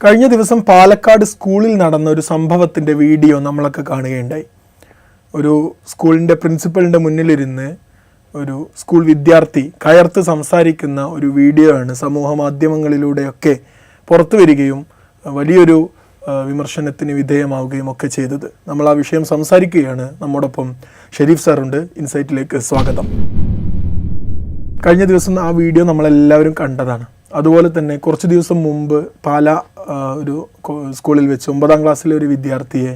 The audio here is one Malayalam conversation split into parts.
കഴിഞ്ഞ ദിവസം പാലക്കാട് സ്കൂളിൽ നടന്ന ഒരു സംഭവത്തിൻ്റെ വീഡിയോ നമ്മളൊക്കെ കാണുകയുണ്ടായി. ഒരു സ്കൂളിൻ്റെ പ്രിൻസിപ്പലിൻ്റെ മുന്നിലിരുന്ന് ഒരു സ്കൂൾ വിദ്യാർത്ഥി കയർത്ത് സംസാരിക്കുന്ന ഒരു വീഡിയോ ആണ് സമൂഹ മാധ്യമങ്ങളിലൂടെയൊക്കെ പുറത്തു വരികയും വലിയൊരു വിമർശനത്തിന് വിധേയമാവുകയും ഒക്കെ ചെയ്തത്. നമ്മൾ ആ വിഷയം സംസാരിക്കുകയാണ്. നമ്മോടൊപ്പം ഷെരീഫ് സാറുണ്ട്. ഇൻസൈറ്റിലേക്ക് സ്വാഗതം. കഴിഞ്ഞ ദിവസം ആ വീഡിയോ നമ്മളെല്ലാവരും കണ്ടതാണ്. അതുപോലെ തന്നെ കുറച്ച് ദിവസം മുമ്പ് ഒരു സ്കൂളിൽ വെച്ച് 9ാം ക്ലാസ്സിലെ ഒരു വിദ്യാർത്ഥിയെ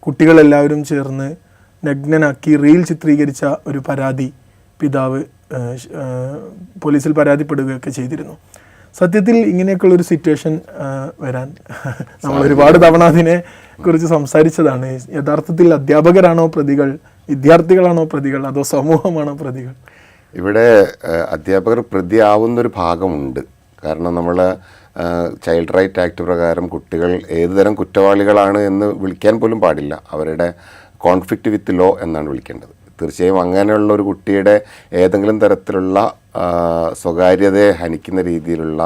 കുട്ടികളെല്ലാവരും ചേർന്ന് നഗ്നനാക്കി റീൽ ചിത്രീകരിച്ച ഒരു പരാതി പിതാവ് പോലീസിൽ പരാതിപ്പെടുകയൊക്കെ ചെയ്തിരുന്നു. സത്യത്തിൽ ഇങ്ങനെയൊക്കെയുള്ളൊരു സിറ്റുവേഷൻ വരാൻ നമ്മൾ ഒരുപാട് തവണ അതിനെ കുറിച്ച് സംസാരിച്ചതാണ്. യഥാർത്ഥത്തിൽ അധ്യാപകരാണോ പ്രതികൾ, വിദ്യാർത്ഥികളാണോ പ്രതികൾ, അതോ സമൂഹമാണോ പ്രതികൾ? ഇവിടെ അധ്യാപകർ പ്രതിയാവുന്നൊരു ഭാഗമുണ്ട്. കാരണം നമ്മൾ ചൈൽഡ് റൈറ്റ് ആക്ട് പ്രകാരം കുട്ടികൾ ഏതുതരം കുറ്റവാളികളാണ് എന്ന് വിളിക്കാൻ പോലും പാടില്ല. അവരുടെ കോൺഫ്ലിക്റ്റ് വിത്ത് ലോ എന്നാണ് വിളിക്കേണ്ടത്. തീർച്ചയായും അങ്ങനെയുള്ള ഒരു കുട്ടിയുടെ ഏതെങ്കിലും തരത്തിലുള്ള സ്വകാര്യതയെ ഹനിക്കുന്ന രീതിയിലുള്ള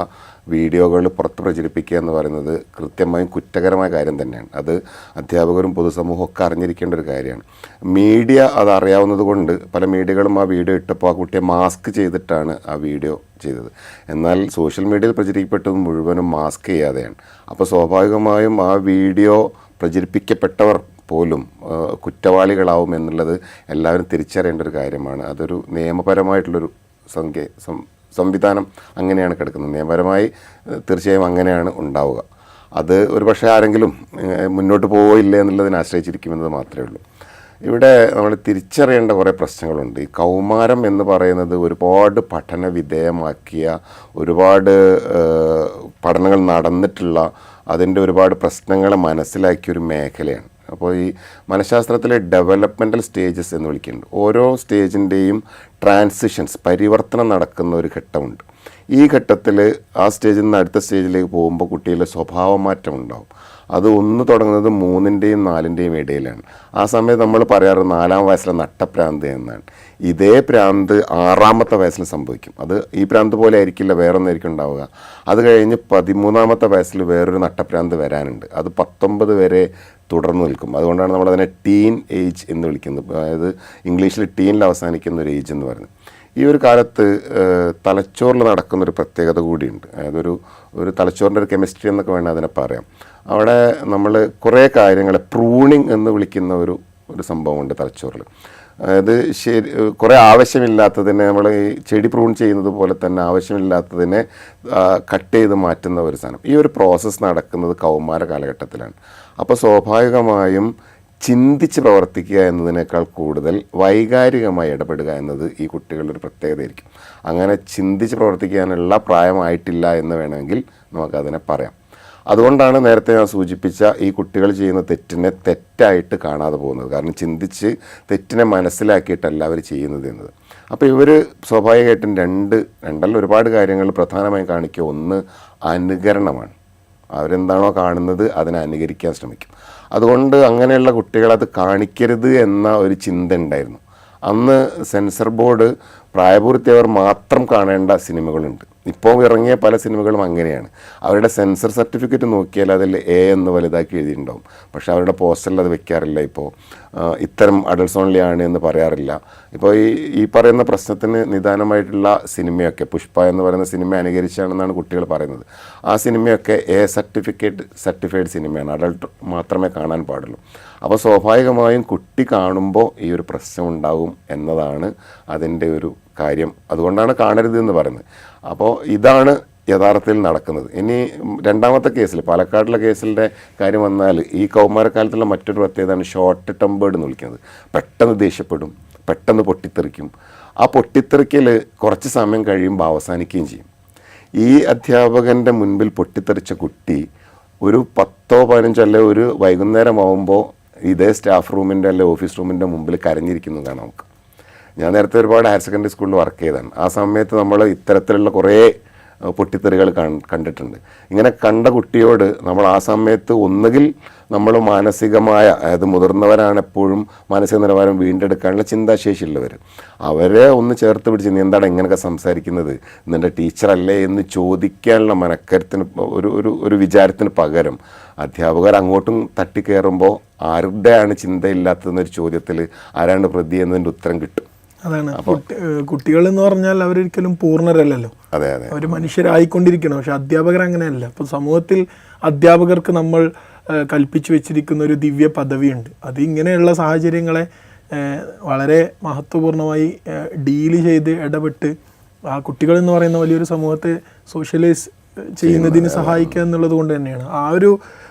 വീഡിയോകൾ പുറത്ത് പ്രചരിപ്പിക്കുക എന്ന് പറയുന്നത് കൃത്യമായും കുറ്റകരമായ കാര്യം തന്നെയാണ്. അത് അധ്യാപകരും പൊതുസമൂഹവും ഒക്കെ അറിഞ്ഞിരിക്കേണ്ട ഒരു കാര്യമാണ്. മീഡിയ അത് അറിയാവുന്നത് കൊണ്ട് പല മീഡിയകളും ആ വീഡിയോ ഇട്ടപ്പോൾ ആ കുട്ടിയെ മാസ്ക് ചെയ്തിട്ടാണ് ആ വീഡിയോ ചെയ്തത്. എന്നാൽ സോഷ്യൽ മീഡിയയിൽ പ്രചരിക്കപ്പെട്ടത് മുഴുവനും മാസ്ക് ചെയ്യാതെയാണ്. അപ്പോൾ സ്വാഭാവികമായും ആ വീഡിയോ പ്രചരിപ്പിക്കപ്പെട്ടവർ പോലും കുറ്റവാളികളാവും എന്നുള്ളത് എല്ലാവരും തിരിച്ചറിയേണ്ട ഒരു കാര്യമാണ്. അതൊരു നിയമപരമായിട്ടുള്ളൊരു സംവിധാനം അങ്ങനെയാണ് കിടക്കുന്നത്. നിയമപരമായി തീർച്ചയായും അങ്ങനെയാണ് ഉണ്ടാവുക. അത് ഒരു പക്ഷേ ആരെങ്കിലും മുന്നോട്ട് പോയില്ല എന്നുള്ളതിനെ ആശ്രയിച്ചിരിക്കുമെന്നത് മാത്രമേ ഉള്ളൂ. ഇവിടെ നമ്മൾ തിരിച്ചറിയേണ്ട കുറേ പ്രശ്നങ്ങളുണ്ട്. ഈ കൗമാരം എന്ന് പറയുന്നത് ഒരുപാട് പഠന വിധേയമാക്കിയ, ഒരുപാട് പഠനങ്ങൾ നടന്നിട്ടുള്ള, അതിൻ്റെ ഒരുപാട് പ്രശ്നങ്ങളെ മനസ്സിലാക്കിയ ഒരു മേഖലയാണ്. അപ്പോൾ ഈ മനഃശാസ്ത്രത്തിലെ ഡെവലപ്മെൻ്റൽ സ്റ്റേജസ് എന്ന് വിളിക്കുന്നുണ്ട്. ഓരോ സ്റ്റേജിൻ്റെയും ട്രാൻസിഷൻസ്, പരിവർത്തനം നടക്കുന്ന ഒരു ഘട്ടമുണ്ട്. ഈ ഘട്ടത്തിൽ ആ സ്റ്റേജിൽ നിന്ന് അടുത്ത സ്റ്റേജിലേക്ക് പോകുമ്പോൾ കുട്ടിയിലെ സ്വഭാവമാറ്റം ഉണ്ടാവും. അത് ഒന്ന് തുടങ്ങുന്നത് 3ൻ്റെയും 4ൻ്റെയും ഇടയിലാണ്. ആ സമയത്ത് നമ്മൾ പറയാറ് 4ാം വയസ്സിലെ നട്ടപ്രാന്ത് എന്നാണ്. ഇതേ പ്രാന്ത് 6ാമത്തെ വയസ്സിൽ സംഭവിക്കും. അത് ഈ പ്രാന്ത് പോലെ ആയിരിക്കില്ല, വേറൊന്നായിരിക്കും ഉണ്ടാവുക. അത് കഴിഞ്ഞ് 13ാമത്തെ വയസ്സിൽ വേറൊരു നട്ടപ്രാന്ത് വരാനുണ്ട്. അത് 19 വരെ തുടർന്ന് നിൽക്കും. അതുകൊണ്ടാണ് നമ്മളതിനെ ടീൻ ഏജ് എന്ന് വിളിക്കുന്നത്. അതായത് ഇംഗ്ലീഷിൽ ടീനിൽ അവസാനിക്കുന്ന ഒരു ഏജ് എന്ന് പറയുന്നത്. ഈ ഒരു കാലത്ത് തലച്ചോറിൽ നടക്കുന്നൊരു പ്രത്യേകത കൂടിയുണ്ട്. അതായത് ഒരു തലച്ചോറിൻ്റെ ഒരു കെമിസ്ട്രി എന്നൊക്കെ വേണം അതിനെ പറയാം. അവിടെ നമ്മൾ കുറേ കാര്യങ്ങളെ പ്രൂണിങ് എന്ന് വിളിക്കുന്ന ഒരു സംഭവമുണ്ട് തലച്ചോറിൽ. അതായത് കുറേ ആവശ്യമില്ലാത്തതിനെ നമ്മൾ ഈ ചെടി പ്രൂൺ ചെയ്യുന്നത് പോലെ തന്നെ ആവശ്യമില്ലാത്തതിനെ കട്ട് ചെയ്ത് മാറ്റുന്ന ഒരു സാധനം. ഈ ഒരു പ്രോസസ്സ് നടക്കുന്നത് കൗമാര കാലഘട്ടത്തിലാണ്. അപ്പോൾ സ്വാഭാവികമായും ചിന്തിച്ച് പ്രവർത്തിക്കുക എന്നതിനേക്കാൾ കൂടുതൽ വൈകാരികമായി ഇടപെടുക എന്നത് ഈ കുട്ടികളുടെ ഒരു പ്രത്യേകതയായിരിക്കും. അങ്ങനെ ചിന്തിച്ച് പ്രവർത്തിക്കാനുള്ള പ്രായമായിട്ടില്ല എന്ന് വേണമെങ്കിൽ നമുക്കതിനെ പറയാം. അതുകൊണ്ടാണ് നേരത്തെ ഞാൻ സൂചിപ്പിച്ച ഈ കുട്ടികൾ ചെയ്യുന്ന തെറ്റിനെ തെറ്റായിട്ട് കാണാതെ പോകുന്നത്. കാരണം ചിന്തിച്ച് തെറ്റിനെ മനസ്സിലാക്കിയിട്ടല്ല അവർ ചെയ്യുന്നത് എന്നത്. അപ്പോൾ ഇവർ സ്വാഭാവികമായിട്ടും രണ്ടല്ല ഒരുപാട് കാര്യങ്ങൾ പ്രധാനമായും കാണിക്കുക. ഒന്ന്, അനുകരണമാണ്. അവരെന്താണോ കാണുന്നത് അതിനെ അനുകരിക്കാൻ ശ്രമിക്കും. അതുകൊണ്ട് അങ്ങനെയുള്ള കുട്ടികളത് കാണിക്കരുത് എന്ന ഒരു ചിന്ത ഉണ്ടായിരുന്നു. അന്ന് സെൻസർ ബോർഡ് പ്രായപൂർത്തിയവർ മാത്രം കാണേണ്ട സിനിമകളുണ്ട്. ഇപ്പോൾ ഇറങ്ങിയ പല സിനിമകളും അങ്ങനെയാണ്. അവരുടെ സെൻസർ സർട്ടിഫിക്കറ്റ് നോക്കിയാൽ അതിൽ എ എന്ന് വലുതാക്കി എഴുതിയിട്ടുണ്ടാവും. പക്ഷേ അവരുടെ പോസ്റ്ററിൽ അത് വെക്കാറില്ല. ഇപ്പോൾ ഇത്തരം അഡൾട്ട്സ് ഓൺലി ആണ് എന്ന് പറയാറില്ല. ഇപ്പോൾ ഈ പറയുന്ന പ്രശ്നത്തിന് നിദാനമായിട്ടുള്ള സിനിമയൊക്കെ പുഷ്പ എന്ന് പറയുന്ന സിനിമ അനുകരിച്ചാണെന്നാണ് കുട്ടികൾ പറയുന്നത്. ആ സിനിമയൊക്കെ എ സർട്ടിഫൈഡ് സിനിമയാണ്. അഡൾട്ട് മാത്രമേ കാണാൻ പാടുള്ളൂ. അപ്പോൾ സ്വാഭാവികമായും കുട്ടി കാണുമ്പോൾ ഈ ഒരു പ്രശ്നം ഉണ്ടാകും എന്നതാണ് അതിൻ്റെ ഒരു കാര്യം. അതുകൊണ്ടാണ് കാണരുത് എന്ന് പറയുന്നത്. അപ്പോൾ ഇതാണ് യഥാർത്ഥത്തിൽ നടക്കുന്നത്. ഇനി രണ്ടാമത്തെ കേസിൽ, പാലക്കാടിലെ കേസിൻ്റെ കാര്യം വന്നാൽ, ഈ കൗമാരക്കാലത്തുള്ള മറ്റൊരു പ്രത്യേകതയാണ് ഷോർട്ട് ടെമ്പേർഡ് എന്ന് വിളിക്കുന്നത്. പെട്ടെന്ന് ദേഷ്യപ്പെടും, പെട്ടെന്ന് പൊട്ടിത്തെറിക്കും. ആ പൊട്ടിത്തെറിക്കൽ കുറച്ച് സമയം കഴിയുമ്പോൾ അവസാനിക്കുകയും ചെയ്യും. ഈ അധ്യാപകൻ്റെ മുൻപിൽ പൊട്ടിത്തെറിച്ച കുട്ടി ഒരു 10-15 അല്ലെ ഒരു വൈകുന്നേരം ആകുമ്പോൾ ഇതേ സ്റ്റാഫ് റൂമിൻ്റെ അല്ലെ ഓഫീസ് റൂമിൻ്റെ മുമ്പിൽ കരഞ്ഞിരിക്കുന്നു കാണാം നമുക്ക്. ഞാൻ നേരത്തെ ഒരുപാട് ഹയർ സെക്കൻഡറി സ്കൂളിൽ വർക്ക് ചെയ്തതാണ്. ആ സമയത്ത് നമ്മൾ ഇത്തരത്തിലുള്ള കുറേ പൊട്ടിത്തെറികൾ കണ്ടിട്ടുണ്ട്. ഇങ്ങനെ കണ്ട കുട്ടിയോട് നമ്മൾ ആ സമയത്ത് ഒന്നുകിൽ നമ്മൾ മാനസികമായ, അതായത് മുതിർന്നവരാണ് എപ്പോഴും മാനസിക നിലവാരം വീണ്ടെടുക്കാനുള്ള ചിന്താശേഷിയുള്ളവർ, അവരെ ഒന്ന് ചേർത്ത് പിടിച്ച് നീ എന്താണ് ഇങ്ങനെയൊക്കെ സംസാരിക്കുന്നത്, നിൻ്റെ ടീച്ചറല്ലേ എന്ന് ചോദിക്കാനുള്ള മനക്കരുത്തിന് ഒരു വിചാരത്തിന് പകരം അധ്യാപകർ അങ്ങോട്ടും തട്ടിക്കയറുമ്പോൾ ആരുടെയാണ് ചിന്തയില്ലാത്തതെന്നൊരു ചോദ്യത്തിൽ ആരാണ് പ്രതി എന്നതിൻ്റെ ഉത്തരം കിട്ടും. അതാണ് കുട്ടികൾ എന്ന് പറഞ്ഞാൽ അവരൊരിക്കലും പൂർണ്ണരല്ലല്ലോ. അതെ അതെ, അവർ മനുഷ്യരായിക്കൊണ്ടിരിക്കണം. പക്ഷെ അധ്യാപകർ അങ്ങനെയല്ല. അപ്പോൾ സമൂഹത്തിൽ അധ്യാപകർക്ക് നമ്മൾ കൽപ്പിച്ചു വെച്ചിരിക്കുന്ന ഒരു ദിവ്യ പദവിയുണ്ട്. അത് ഇങ്ങനെയുള്ള സാഹചര്യങ്ങളെ വളരെ മഹത്വപൂർണ്ണമായി ഡീല് ചെയ്ത് ഇടപെട്ട് ആ കുട്ടികൾ എന്ന് പറയുന്ന വലിയൊരു സമൂഹത്തെ സോഷ്യലൈസ് ചെയ്യുന്നതിന് സഹായിക്കുക എന്നുള്ളത് കൊണ്ട് തന്നെയാണ്. ആ ഒരു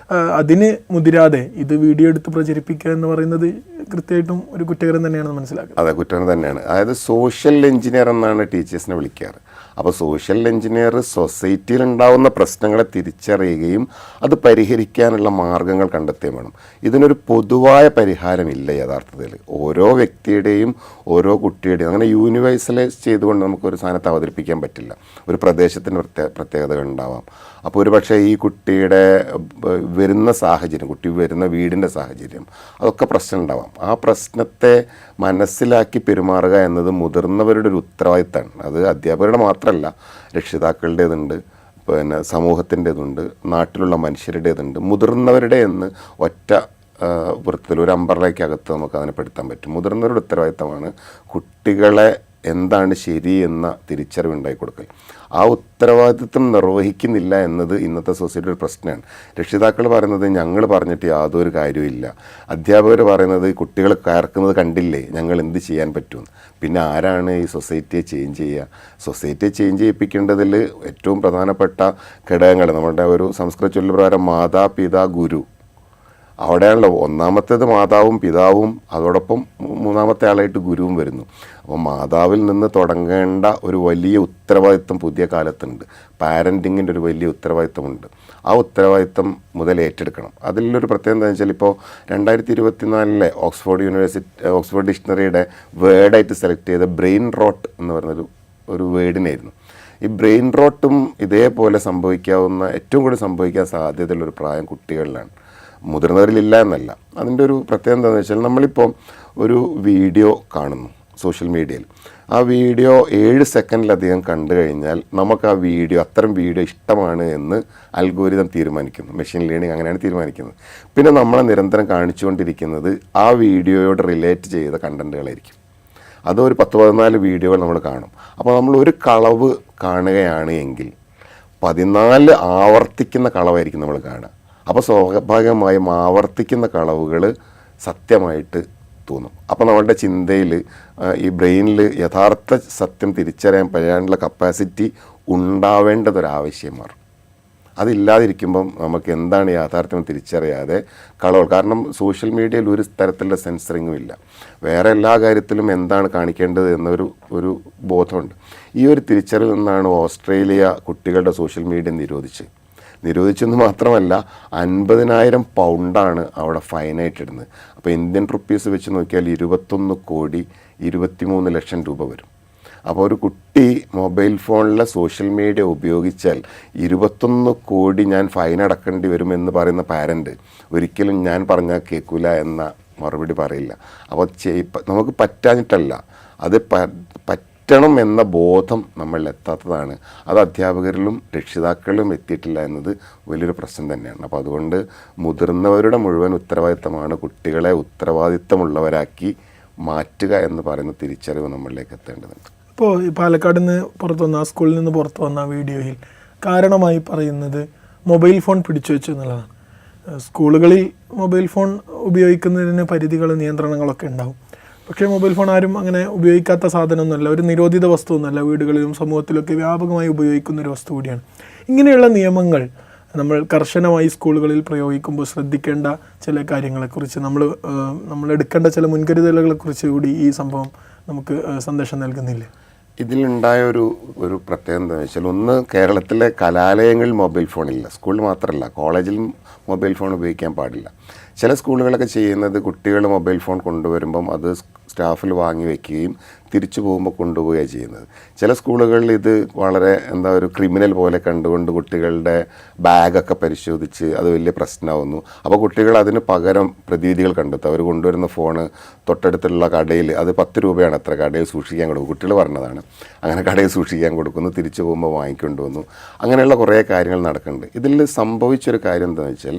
അതിന് മുതിരാതെ ഇത് വീഡിയോ എടുത്ത് പ്രചരിപ്പിക്കുക എന്ന് പറയുന്നത് കൃത്യമായിട്ടും ഒരു കുറ്റകരം തന്നെയാണെന്ന് മനസ്സിലാക്കുന്നത്. അതെ, കുറ്റം തന്നെയാണ്. അതായത് സോഷ്യൽ എഞ്ചിനീയർ എന്നാണ് ടീച്ചേഴ്സിനെ വിളിക്കാറ്. അപ്പോൾ സോഷ്യൽ എഞ്ചിനീയർ സൊസൈറ്റിയിൽ ഉണ്ടാകുന്ന പ്രശ്നങ്ങളെ തിരിച്ചറിയുകയും അത് പരിഹരിക്കാനുള്ള മാർഗങ്ങൾ കണ്ടെത്തുകയും വേണം. ഇതിനൊരു പൊതുവായ പരിഹാരമില്ല യഥാർത്ഥത്തിൽ. ഓരോ വ്യക്തിയുടെയും ഓരോ കുട്ടിയുടെയും അങ്ങനെ യൂണിവേഴ്സലൈസ് ചെയ്തുകൊണ്ട് നമുക്കൊരു സാധനത്തെ അവതരിപ്പിക്കാൻ പറ്റില്ല. ഒരു പ്രദേശത്തിന് പ്രത്യേകതകൾ ഉണ്ടാവാം. അപ്പോൾ ഒരു പക്ഷേ ഈ കുട്ടിയുടെ വരുന്ന സാഹചര്യം, കുട്ടി വരുന്ന വീടിൻ്റെ സാഹചര്യം, അതൊക്കെ പ്രശ്നം ഉണ്ടാവാം. ആ പ്രശ്നത്തെ മനസ്സിലാക്കി പെരുമാറുക എന്നത് മുതിർന്നവരുടെ ഒരു ഉത്തരവാദിത്തമാണ്. അത് അധ്യാപകരുടെ മാത്രമല്ല, രക്ഷിതാക്കളുടേതുണ്ട്, പിന്നെ സമൂഹത്തിൻ്റെതുണ്ട്, നാട്ടിലുള്ള മനുഷ്യരുടേതുണ്ട്, മുതിർന്നവരുടെ എന്ന് ഒറ്റ വൃത്തിയിൽ ഒരു അമ്പർലയ്ക്കകത്ത് നമുക്ക് അതിനെ പെടുത്താൻ പറ്റും. മുതിർന്നവരുടെ ഉത്തരവാദിത്തമാണ് കുട്ടികളെ എന്താണ് ശരി എന്ന തിരിച്ചറിവുണ്ടായി കൊടുക്കൽ. ആ ഉത്തരവാദിത്വം നിർവഹിക്കുന്നില്ല എന്നത് ഇന്നത്തെ സൊസൈറ്റിയുടെ ഒരു പ്രശ്നമാണ്. രക്ഷിതാക്കൾ പറയുന്നത് ഞങ്ങൾ പറഞ്ഞിട്ട് യാതൊരു കാര്യമില്ല, അധ്യാപകർ പറയുന്നത് കുട്ടികൾ കയർക്കുന്നത് കണ്ടില്ലേ, ഞങ്ങൾ എന്ത് ചെയ്യാൻ പറ്റുമെന്ന്. പിന്നെ ആരാണ് ഈ സൊസൈറ്റിയെ ചേഞ്ച് ചെയ്യുക? സൊസൈറ്റിയെ ചേഞ്ച് ചെയ്യിപ്പിക്കേണ്ടതിൽ ഏറ്റവും പ്രധാനപ്പെട്ട ഘടകങ്ങൾ നമ്മുടെ ഒരു സംസ്കൃത ചൊല്ല് പ്രകാരം മാതാ പിതാ ഗുരു, അവിടെയാണല്ലോ ഒന്നാമത്തേത് മാതാവും പിതാവും, അതോടൊപ്പം മൂന്നാമത്തെ ആളായിട്ട് ഗുരുവും വരുന്നു. അപ്പോൾ മാതാവിൽ നിന്ന് തുടങ്ങേണ്ട ഒരു വലിയ ഉത്തരവാദിത്വം പുതിയ കാലത്തുണ്ട്. പാരൻറ്റിങ്ങിൻ്റെ ഒരു വലിയ ഉത്തരവാദിത്വമുണ്ട്. ആ ഉത്തരവാദിത്വം മുതൽ ഏറ്റെടുക്കണം. അതിലൊരു പ്രത്യേകത എന്താണെന്ന് വെച്ചാൽ ഇപ്പോൾ 2024 ഓക്സ്ഫോർഡ് ഡിക്ഷണറിയുടെ വേർഡായിട്ട് സെലക്ട് ചെയ്ത ബ്രെയിൻ റോട്ട് എന്ന് പറഞ്ഞൊരു വേർഡിനായിരുന്നു. ഈ ബ്രെയിൻ റോട്ടും ഇതേപോലെ സംഭവിക്കാവുന്ന, ഏറ്റവും കൂടുതൽ സംഭവിക്കാൻ സാധ്യതയുള്ളൊരു പ്രായം കുട്ടികളിലാണ്, മുതിർന്നവരിലില്ല എന്നല്ല. അതിൻ്റെ ഒരു പ്രത്യേകത എന്താണെന്ന് വെച്ചാൽ നമ്മളിപ്പോൾ ഒരു വീഡിയോ കാണുന്നു സോഷ്യൽ മീഡിയയിൽ. ആ വീഡിയോ 7 സെക്കൻഡിലധികം കണ്ടു കഴിഞ്ഞാൽ നമുക്ക് ആ വീഡിയോ, അത്തരം വീഡിയോ ഇഷ്ടമാണ് എന്ന് അൽഗോരിതം തീരുമാനിക്കുന്നു. മെഷീൻ ലേണിംഗ് അങ്ങനെയാണ് തീരുമാനിക്കുന്നത്. പിന്നെ നമ്മളെ നിരന്തരം കാണിച്ചുകൊണ്ടിരിക്കുന്നത് ആ വീഡിയോയോട് റിലേറ്റ് ചെയ്ത കണ്ടൻറ്റുകളായിരിക്കും. അതൊരു 10-14 വീഡിയോകൾ നമ്മൾ കാണും. അപ്പോൾ നമ്മൾ ഒരു കളവ് കാണുകയാണ് എങ്കിൽ 14 ആവർത്തിക്കുന്ന കളവായിരിക്കും നമ്മൾ കാണുക. അപ്പോൾ സ്വാഭാവികമായും ആവർത്തിക്കുന്ന കളവുകൾ സത്യമായിട്ട് തോന്നും. അപ്പോൾ നമ്മളുടെ ചിന്തയിൽ, ഈ ബ്രെയിനിൽ യഥാർത്ഥ സത്യം പറയാനുള്ള കപ്പാസിറ്റി ഉണ്ടാവേണ്ടതൊരാവശ്യം മാറും. അതില്ലാതിരിക്കുമ്പം നമുക്ക് എന്താണ് യാഥാർത്ഥ്യം തിരിച്ചറിയാതെ കളവുകൾ, കാരണം സോഷ്യൽ മീഡിയയിൽ ഒരു തരത്തിലുള്ള സെൻസറിങ്ങും ഇല്ല. വേറെ എല്ലാ കാര്യത്തിലും എന്താണ് കാണിക്കേണ്ടത് എന്നൊരു ബോധമുണ്ട്. ഈ ഒരു തിരിച്ചറിവിൽ നിന്നാണ് ഓസ്ട്രേലിയ കുട്ടികളുടെ സോഷ്യൽ മീഡിയ നിരോധിച്ചെന്ന് മാത്രമല്ല 50,000 പൗണ്ടാണ് അവിടെ ഫൈനായിട്ടിടുന്നത്. അപ്പോൾ ഇന്ത്യൻ റുപ്പീസ് വെച്ച് നോക്കിയാൽ 21,23 ലക്ഷം രൂപ വരും. അപ്പോൾ ഒരു കുട്ടി മൊബൈൽ ഫോണിലെ സോഷ്യൽ മീഡിയ ഉപയോഗിച്ചാൽ 21 കോടി ഞാൻ ഫൈൻ അടക്കേണ്ടി വരുമെന്ന് പറയുന്ന പാരൻറ്റ് ഒരിക്കലും ഞാൻ പറഞ്ഞാൽ കേൾക്കില്ല എന്ന മറുപടി പറയില്ല. അപ്പോൾ നമുക്ക് പറ്റാഞ്ഞിട്ടല്ല, അത് പറ്റണം എന്ന ബോധം നമ്മളിൽ എത്താത്തതാണ്. അത് അധ്യാപകരിലും രക്ഷിതാക്കളിലും എത്തിയിട്ടില്ല എന്നത് വലിയൊരു പ്രശ്നം തന്നെയാണ്. അപ്പോൾ അതുകൊണ്ട് മുതിർന്നവരുടെ മുഴുവൻ ഉത്തരവാദിത്തമാണ് കുട്ടികളെ ഉത്തരവാദിത്തമുള്ളവരാക്കി മാറ്റുക എന്ന് പറയുന്ന തിരിച്ചറിവ് നമ്മളിലേക്ക് എത്തേണ്ടതുണ്ട്. ഇപ്പോൾ പാലക്കാട് നിന്ന് പുറത്തു വന്ന, ആ സ്കൂളിൽ നിന്ന് പുറത്തു വന്ന വീഡിയോയിൽ കാരണമായി പറയുന്നത് മൊബൈൽ ഫോൺ പിടിച്ചു വെച്ചു എന്നുള്ളതാണ്. സ്കൂളുകളിൽ മൊബൈൽ ഫോൺ ഉപയോഗിക്കുന്നതിന് പരിധികൾ, നിയന്ത്രണങ്ങളൊക്കെ ഉണ്ടാവും. പക്ഷേ മൊബൈൽ ഫോൺ ആരും അങ്ങനെ ഉപയോഗിക്കാത്ത സാധനമൊന്നുമല്ല, ഒരു നിരോധിത വസ്തുവൊന്നുമല്ല. വീടുകളിലും സമൂഹത്തിലൊക്കെ വ്യാപകമായി ഉപയോഗിക്കുന്ന ഒരു വസ്തു കൂടിയാണ്. ഇങ്ങനെയുള്ള നിയമങ്ങൾ നമ്മൾ കർശനമായി സ്കൂളുകളിൽ പ്രയോഗിക്കുമ്പോൾ ശ്രദ്ധിക്കേണ്ട ചില കാര്യങ്ങളെക്കുറിച്ച്, നമ്മൾ എടുക്കേണ്ട ചില മുൻകരുതലുകളെക്കുറിച്ച് കൂടി ഈ സംഭവം നമുക്ക് സന്ദേശം നൽകുന്നില്ലേ? ഇതിലുണ്ടായ ഒരു പ്രത്യേകത എന്താണെന്ന് വെച്ചാൽ, ഒന്ന്, കേരളത്തിലെ കലാലയങ്ങളിൽ മൊബൈൽ ഫോണില്ല. സ്കൂളിൽ മാത്രമല്ല, കോളേജിലും മൊബൈൽ ഫോൺ ഉപയോഗിക്കാൻ പാടില്ല. ചില സ്കൂളുകളൊക്കെ ചെയ്യുന്നത് കുട്ടികൾ മൊബൈൽ ഫോൺ കൊണ്ടുവരുമ്പം അത് സ്റ്റാഫിൽ വാങ്ങി വയ്ക്കുകയും തിരിച്ചു പോകുമ്പോൾ കൊണ്ടുപോവുകയാണ് ചെയ്യുന്നത്. ചില സ്കൂളുകളിൽ ഇത് വളരെ ഒരു ക്രിമിനൽ പോലെ കണ്ടുകൊണ്ട് കുട്ടികളുടെ ബാഗൊക്കെ പരിശോധിച്ച് അത് വലിയ പ്രശ്നമാവുന്നു. അപ്പോൾ കുട്ടികൾ അതിന് പകരം പ്രതിവിധികൾ കണ്ടെത്തും. അവർ കൊണ്ടുവരുന്ന ഫോണ് തൊട്ടടുത്തുള്ള കടയിൽ, അത് 10 രൂപയാണ് അത്ര, കടയിൽ സൂക്ഷിക്കാൻ കൊടുക്കും. കുട്ടികൾ പറഞ്ഞതാണ്. അങ്ങനെ കടയിൽ സൂക്ഷിക്കാൻ കൊടുക്കുന്നു, തിരിച്ചു പോകുമ്പോൾ വാങ്ങിക്കൊണ്ട് വന്നു. അങ്ങനെയുള്ള കുറേ കാര്യങ്ങൾ നടക്കുന്നുണ്ട്. ഇതിൽ സംഭവിച്ചൊരു കാര്യം എന്താണെന്ന് വെച്ചാൽ,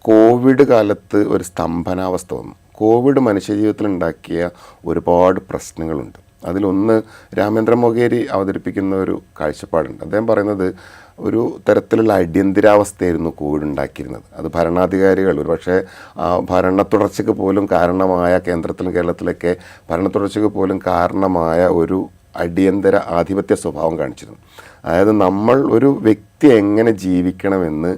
കോവിഡ് കാലത്ത് ഒരു സ്തംഭനാവസ്ഥ വന്നു. കോവിഡ് മനുഷ്യജീവിതത്തിൽ ഉണ്ടാക്കിയ ഒരുപാട് പ്രശ്നങ്ങളുണ്ട്. അതിലൊന്ന് രാമേന്ദ്ര മൊകേരി അവതരിപ്പിക്കുന്ന ഒരു കാഴ്ചപ്പാടുണ്ട്. അദ്ദേഹം പറയുന്നത് ഒരു തരത്തിലുള്ള അടിയന്തരാവസ്ഥയായിരുന്നു കോവിഡ് ഉണ്ടാക്കിയിരുന്നത്. അത് ഭരണാധികാരികൾ ഒരുപക്ഷെ ഭരണ തുടർച്ചയ്ക്ക് പോലും കാരണമായ, കേന്ദ്രത്തിലും കേരളത്തിലൊക്കെ ഭരണ തുടർച്ചയ്ക്ക് പോലും കാരണമായ ഒരു അടിയന്തര ആധിപത്യ സ്വഭാവം കാണിച്ചിരുന്നു. അതായത് നമ്മൾ ഒരു വ്യക്തി എങ്ങനെ ജീവിക്കണമെന്ന്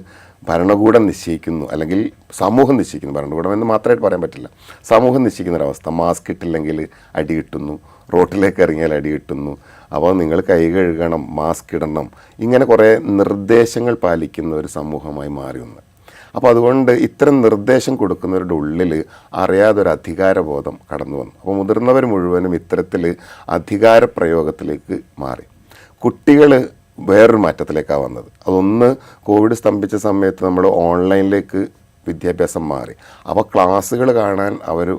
ഭരണകൂടം നിശ്ചയിക്കുന്നു, അല്ലെങ്കിൽ സമൂഹം നിശ്ചയിക്കുന്നു. ഭരണകൂടം എന്ന് മാത്രമായിട്ട് പറയാൻ പറ്റില്ല, സമൂഹം നിശ്ചയിക്കുന്നൊരവസ്ഥ. മാസ്ക് ഇട്ടില്ലെങ്കിൽ അടി കിട്ടുന്നു, റോട്ടിലേക്ക് ഇറങ്ങിയാൽ അടി കിട്ടുന്നു, അപ്പോൾ നിങ്ങൾ കൈ കഴുകണം, മാസ്ക് ഇടണം, ഇങ്ങനെ കുറേ നിർദ്ദേശങ്ങൾ പാലിക്കുന്ന ഒരു സമൂഹമായി മാറി വന്നു. അപ്പോൾ അതുകൊണ്ട് ഇത്തരം നിർദ്ദേശം കൊടുക്കുന്നവരുടെ ഉള്ളിൽ അറിയാതൊരു അധികാരബോധം കടന്നു വന്നു. അപ്പോൾ മുതിർന്നവർ മുഴുവനും ഇത്തരത്തിൽ അധികാര പ്രയോഗത്തിലേക്ക് മാറി. കുട്ടികൾ വേറൊരു മാറ്റത്തിലേക്കാണ് വന്നത്. അതൊന്ന്, കോവിഡ് സ്തംഭിച്ച സമയത്ത് നമ്മൾ ഓൺലൈനിലേക്ക് വിദ്യാഭ്യാസം മാറി. അപ്പോൾ ക്ലാസ്സുകൾ കാണാൻ അവർ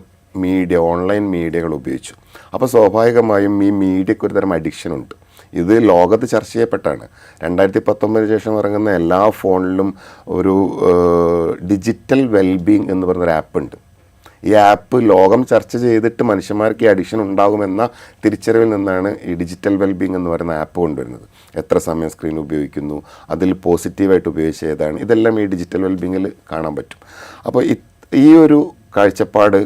ഓൺലൈൻ മീഡിയകൾ ഉപയോഗിച്ചു. അപ്പോൾ സ്വാഭാവികമായും ഈ മീഡിയയ്ക്ക് ഒരു തരം അഡിക്ഷൻ ഉണ്ട്. ഇത് ലോകത്ത് ചർച്ച ചെയ്യപ്പെട്ടാണ്. 2019 ശേഷം ഇറങ്ങുന്ന എല്ലാ ഫോണിലും ഒരു ഡിജിറ്റൽ വെൽബീങ് എന്ന് പറയുന്നൊരു ആപ്പ് ഉണ്ട്. ഈ ആപ്പ് ലോകം ചർച്ച ചെയ്തിട്ട് മനുഷ്യന്മാർക്ക് ഈ അഡിക്ഷൻ ഉണ്ടാകുമെന്ന തിരിച്ചറിവിൽ നിന്നാണ് ഈ ഡിജിറ്റൽ വെൽബീങ് എന്ന് പറയുന്ന ആപ്പ് കൊണ്ടുവരുന്നത്. എത്ര സമയം സ്ക്രീൻ ഉപയോഗിക്കുന്നു, അതിൽ പോസിറ്റീവായിട്ട് ഉപയോഗിച്ച് ഏതാണ്, ഇതെല്ലാം ഈ ഡിജിറ്റൽ വെൽബീങ്ങിൽ കാണാൻ പറ്റും. അപ്പോൾ ഈ ഒരു കാഴ്ചപ്പാട്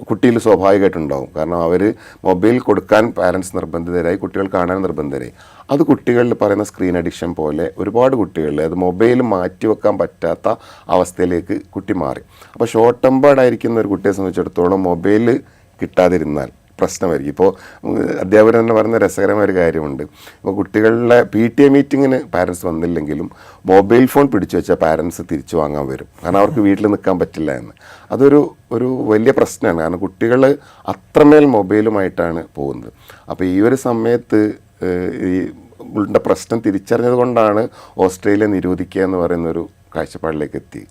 കുട്ടിയിൽ സ്വാഭാവികമായിട്ടുണ്ടാകും. കാരണം അവർ മൊബൈൽ കൊടുക്കാൻ പാരൻസ് നിർബന്ധിതരായി, കുട്ടികൾ കാണാൻ നിർബന്ധിതരായി. അത് കുട്ടികളിൽ പറയുന്ന സ്ക്രീൻ അഡിക്ഷൻ പോലെ ഒരുപാട് കുട്ടികളിൽ അത് മൊബൈൽ മാറ്റിവെക്കാൻ പറ്റാത്ത അവസ്ഥയിലേക്ക് കുട്ടി മാറി. അപ്പോൾ ഷോർട്ട് ടെമ്പേർഡ് ആയിരിക്കുന്ന ഒരു കുട്ടിയെ സംബന്ധിച്ചിടത്തോളം മൊബൈൽ കിട്ടാതിരുന്നാൽ പ്രശ്നമായിരിക്കും. ഇപ്പോൾ അധ്യാപകർ തന്നെ പറയുന്ന രസകരമായ ഒരു കാര്യമുണ്ട്. ഇപ്പോൾ കുട്ടികളുടെ PTA മീറ്റിങ്ങിന് പാരൻസ് വന്നില്ലെങ്കിലും മൊബൈൽ ഫോൺ പിടിച്ചു വെച്ചാൽ പാരൻസ് തിരിച്ചു വാങ്ങാൻ വരും. കാരണം അവർക്ക് വീട്ടിൽ നിൽക്കാൻ പറ്റില്ല എന്ന്. അതൊരു വലിയ പ്രശ്നമാണ്. കാരണം കുട്ടികൾ അത്രമേൽ മൊബൈലുമായിട്ടാണ് പോകുന്നത്. അപ്പോൾ ഈ ഒരു സമയത്ത് ഈ പ്രശ്നം തിരിച്ചറിഞ്ഞത് കൊണ്ടാണ് ഓസ്ട്രേലിയ നിരോധിക്കുക എന്ന് പറയുന്നൊരു കാഴ്ചപ്പാടിലേക്ക് എത്തി.